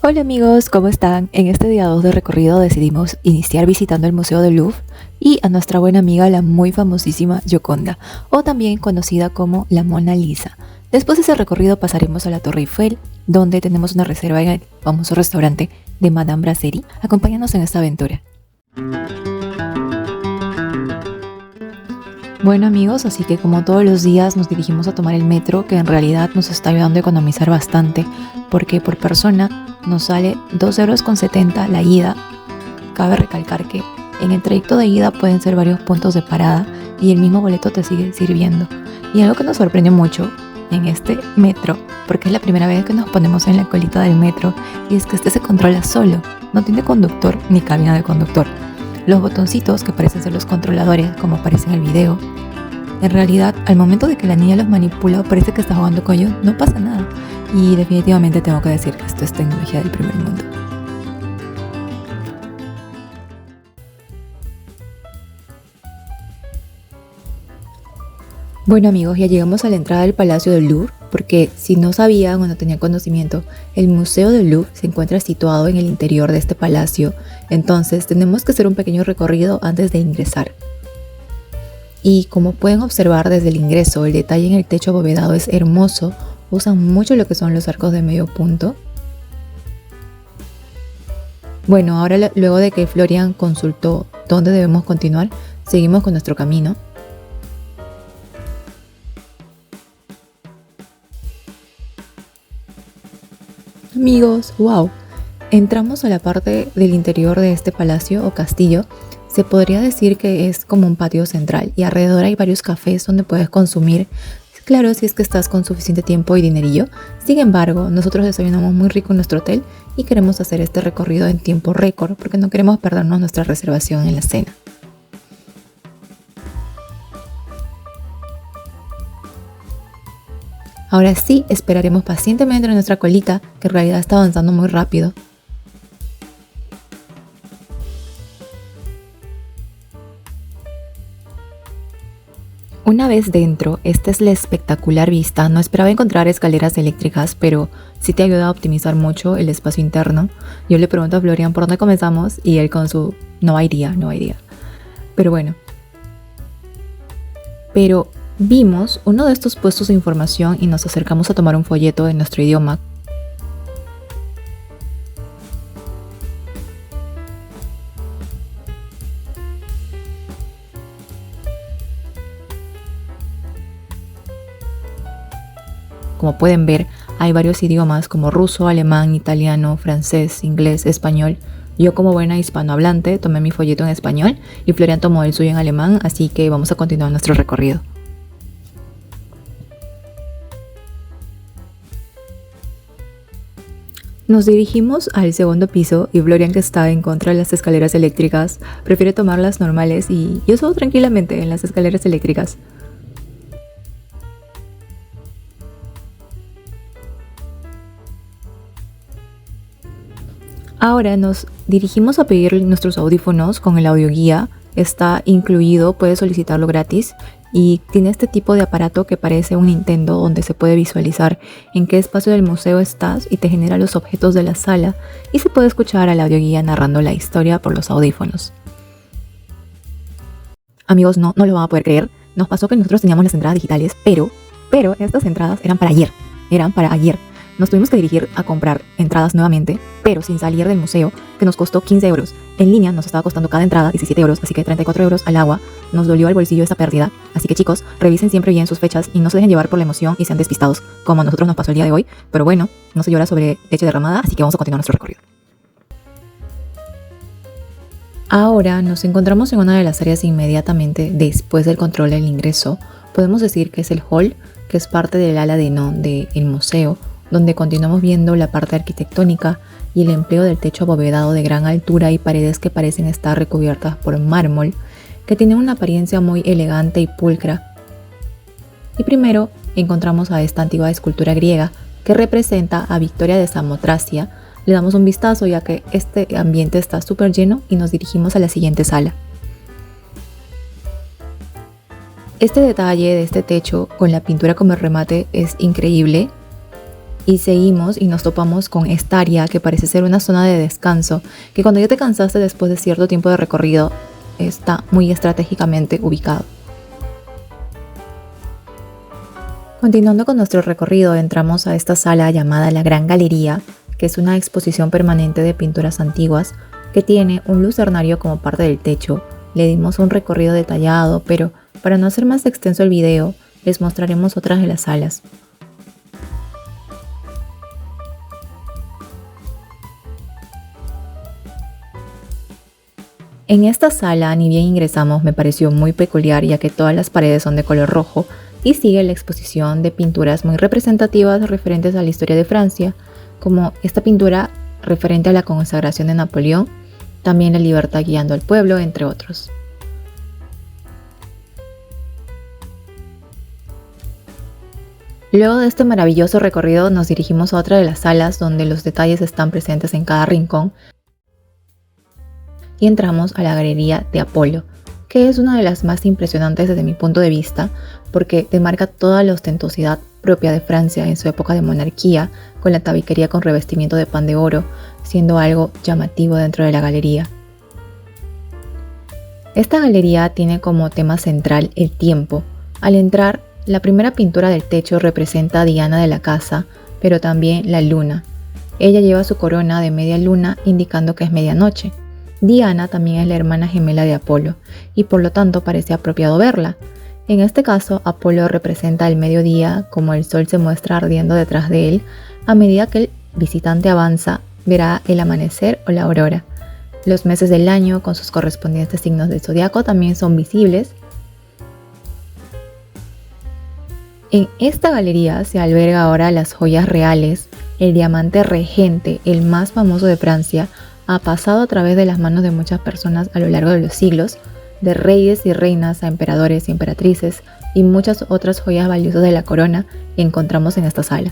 Hola amigos, ¿cómo están? En este día 2 de recorrido decidimos iniciar visitando el Museo del Louvre y a nuestra buena amiga la muy famosísima Gioconda, o también conocida como la Mona Lisa. Después de ese recorrido pasaremos a la Torre Eiffel, donde tenemos una reserva en el famoso restaurante de Madame Brasserie. Acompáñanos en esta aventura. Bueno amigos, así que como todos los días nos dirigimos a tomar el metro, que en realidad nos está ayudando a economizar bastante, porque por persona nos sale 2,70 € la ida. Cabe recalcar que en el trayecto de ida pueden ser varios puntos de parada y el mismo boleto te sigue sirviendo. Y algo que nos sorprendió mucho en este metro, porque es la primera vez que nos ponemos en la colita del metro, y es que este se controla solo, no tiene conductor ni cabina de conductor. Los botoncitos, que parecen ser los controladores como aparece en el video, en realidad al momento de que la niña los manipula parece que está jugando con ellos, no pasa nada. Y definitivamente tengo que decir que esto es tecnología del primer mundo. Bueno amigos, ya llegamos a la entrada del Palacio del Louvre, porque si no sabían o no tenían conocimiento, el Museo del Louvre se encuentra situado en el interior de este palacio, entonces tenemos que hacer un pequeño recorrido antes de ingresar. Y como pueden observar desde el ingreso, el detalle en el techo abovedado es hermoso, usan mucho lo que son los arcos de medio punto. Bueno, ahora luego de que Florian consultó dónde debemos continuar, seguimos con nuestro camino. Amigos, wow, entramos a la parte del interior de este palacio o castillo. Se podría decir que es como un patio central y alrededor hay varios cafés donde puedes consumir, claro, si es que estás con suficiente tiempo y dinerillo. Sin embargo, nosotros desayunamos muy rico en nuestro hotel y queremos hacer este recorrido en tiempo récord porque no queremos perdernos nuestra reservación en la cena. Ahora sí, esperaremos pacientemente en nuestra colita, que en realidad está avanzando muy rápido. Una vez dentro, esta es la espectacular vista. No esperaba encontrar escaleras eléctricas, pero sí te ayuda a optimizar mucho el espacio interno. Yo le pregunto a Florian por dónde comenzamos y él con su no iría. Pero bueno. Pero vimos uno de estos puestos de información y nos acercamos a tomar un folleto en nuestro idioma. Como pueden ver, hay varios idiomas como ruso, alemán, italiano, francés, inglés, español. Yo como buena hispanohablante tomé mi folleto en español y Florian tomó el suyo en alemán, así que vamos a continuar nuestro recorrido. Nos dirigimos al segundo piso y Florian, que está en contra de las escaleras eléctricas, prefiere tomar las normales y yo subo tranquilamente en las escaleras eléctricas. Ahora nos dirigimos a pedir nuestros audífonos con el audioguía. Está incluido, puedes solicitarlo gratis y tiene este tipo de aparato que parece un Nintendo, donde se puede visualizar en qué espacio del museo estás y te genera los objetos de la sala, y se puede escuchar al audioguía narrando la historia por los audífonos. Amigos, no lo van a poder creer. Nos pasó que nosotros teníamos las entradas digitales, pero estas entradas eran para ayer. Nos tuvimos que dirigir a comprar entradas nuevamente, pero sin salir del museo, que nos costó 15 €. En línea nos estaba costando cada entrada 17 €, así que 34 € al agua. Nos dolió al bolsillo esta pérdida. Así que chicos, revisen siempre bien sus fechas y no se dejen llevar por la emoción y sean despistados, como a nosotros nos pasó el día de hoy. Pero bueno, no se llora sobre leche derramada, así que vamos a continuar nuestro recorrido. Ahora nos encontramos en una de las áreas inmediatamente después del control del ingreso. Podemos decir que es el hall, que es parte del ala de del museo, donde continuamos viendo la parte arquitectónica y el empleo del techo abovedado de gran altura y paredes que parecen estar recubiertas por mármol, que tienen una apariencia muy elegante y pulcra. Y primero encontramos a esta antigua escultura griega que representa a Victoria de Samotracia. Le damos un vistazo ya que este ambiente está súper lleno y nos dirigimos a la siguiente sala. Este detalle de este techo con la pintura como remate es increíble. Y seguimos y nos topamos con esta área que parece ser una zona de descanso, que cuando ya te cansaste después de cierto tiempo de recorrido, está muy estratégicamente ubicado. Continuando con nuestro recorrido, entramos a esta sala llamada la Gran Galería, que es una exposición permanente de pinturas antiguas, que tiene un lucernario como parte del techo. Le dimos un recorrido detallado, pero para no hacer más extenso el video, les mostraremos otras de las salas. En esta sala, ni bien ingresamos, me pareció muy peculiar ya que todas las paredes son de color rojo y sigue la exposición de pinturas muy representativas referentes a la historia de Francia, como esta pintura referente a la consagración de Napoleón, también la libertad guiando al pueblo, entre otros. Luego de este maravilloso recorrido nos dirigimos a otra de las salas donde los detalles están presentes en cada rincón y entramos a la Galería de Apolo, que es una de las más impresionantes desde mi punto de vista porque demarca toda la ostentosidad propia de Francia en su época de monarquía, con la tabiquería con revestimiento de pan de oro, siendo algo llamativo dentro de la galería. Esta galería tiene como tema central el tiempo. Al entrar, la primera pintura del techo representa a Diana de la casa, pero también la luna. Ella lleva su corona de media luna indicando que es medianoche. Diana también es la hermana gemela de Apolo y por lo tanto parece apropiado verla. En este caso, Apolo representa el mediodía, como el sol se muestra ardiendo detrás de él. A medida que el visitante avanza, verá el amanecer o la aurora. Los meses del año, con sus correspondientes signos del zodiaco, también son visibles. En esta galería se alberga ahora las joyas reales. El diamante regente, el más famoso de Francia, ha pasado a través de las manos de muchas personas a lo largo de los siglos, de reyes y reinas a emperadores y emperatrices, y muchas otras joyas valiosas de la corona encontramos en esta sala.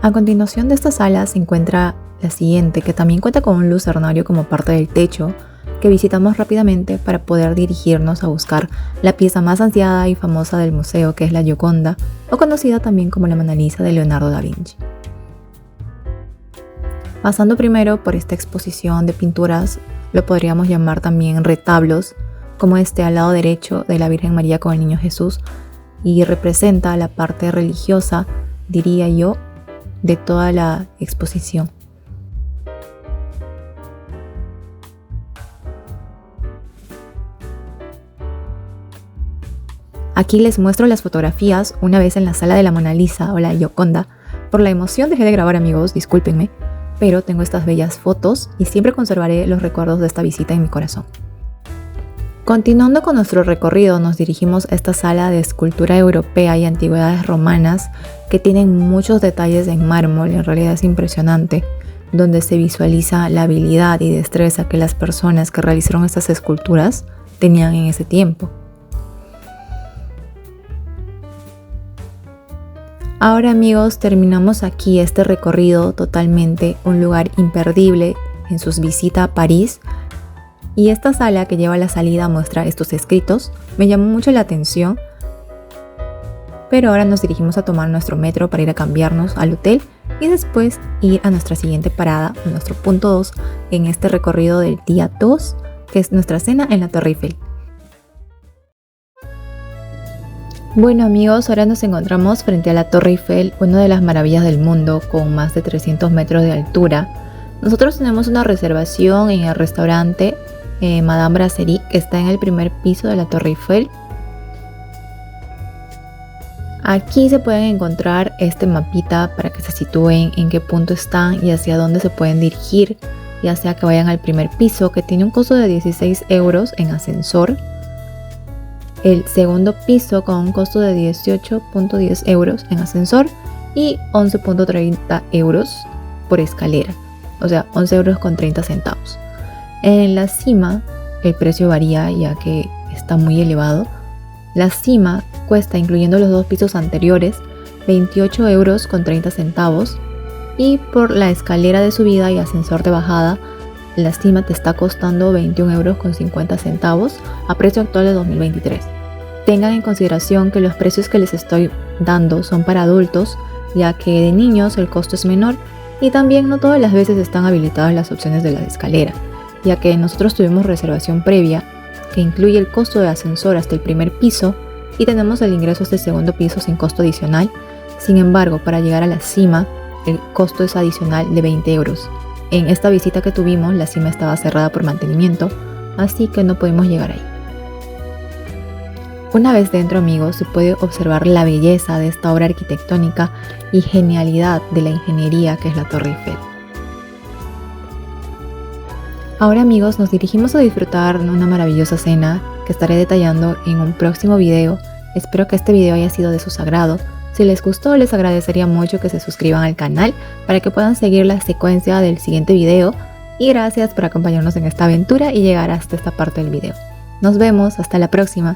A continuación de esta sala se encuentra la siguiente, que también cuenta con un lucernario como parte del techo, que visitamos rápidamente para poder dirigirnos a buscar la pieza más ansiada y famosa del museo, que es la Gioconda, o conocida también como la Mona Lisa de Leonardo da Vinci. Pasando primero por esta exposición de pinturas, lo podríamos llamar también retablos, como este al lado derecho de la Virgen María con el Niño Jesús, y representa la parte religiosa, diría yo, de toda la exposición. Aquí les muestro las fotografías una vez en la sala de la Mona Lisa o la Gioconda. Por la emoción dejé de grabar, amigos, discúlpenme, pero tengo estas bellas fotos y siempre conservaré los recuerdos de esta visita en mi corazón. Continuando con nuestro recorrido, nos dirigimos a esta sala de escultura europea y antigüedades romanas que tienen muchos detalles en mármol, en realidad es impresionante, donde se visualiza la habilidad y destreza que las personas que realizaron estas esculturas tenían en ese tiempo. Ahora, amigos, terminamos aquí este recorrido totalmente, un lugar imperdible en sus visitas a París. Y esta sala que lleva a la salida muestra estos escritos. Me llamó mucho la atención pero ahora nos dirigimos a tomar nuestro metro para ir a cambiarnos al hotel y después ir a nuestra siguiente parada, a nuestro punto 2 en este recorrido del día 2, que es nuestra cena en la Torre Eiffel. Bueno amigos, ahora nos encontramos frente a la Torre Eiffel, una de las maravillas del mundo con más de 300 metros de altura. Nosotros tenemos una reservación en el restaurante Madame Brasserie, que está en el primer piso de la Torre Eiffel. Aquí se pueden encontrar este mapita para que se sitúen en qué punto están y hacia dónde se pueden dirigir, ya sea que vayan al primer piso, que tiene un costo de 16 euros en ascensor, el segundo piso con un costo de 18.10 euros en ascensor y 11.30 euros por escalera, o sea 11 euros con 30 centavos. En la cima el precio varía ya que está muy elevado. La cima cuesta, incluyendo los dos pisos anteriores, 28 euros con 30 centavos y por la escalera de subida y ascensor de bajada, la cima te está costando 21 euros con 50 centavos a precio actual de 2023. Tengan en consideración que los precios que les estoy dando son para adultos, ya que de niños el costo es menor y también no todas las veces están habilitadas las opciones de la escalera, ya que nosotros tuvimos reservación previa que incluye el costo de ascensor hasta el primer piso y tenemos el ingreso hasta el segundo piso sin costo adicional. Sin embargo, para llegar a la cima, el costo es adicional de 20 euros. En esta visita que tuvimos, la cima estaba cerrada por mantenimiento, así que no pudimos llegar ahí. Una vez dentro, amigos, se puede observar la belleza de esta obra arquitectónica y genialidad de la ingeniería que es la Torre Eiffel. Ahora amigos, nos dirigimos a disfrutar de una maravillosa cena que estaré detallando en un próximo video. Espero que este video haya sido de su agrado. Si les gustó, les agradecería mucho que se suscriban al canal para que puedan seguir la secuencia del siguiente video. Y gracias por acompañarnos en esta aventura y llegar hasta esta parte del video. Nos vemos, hasta la próxima.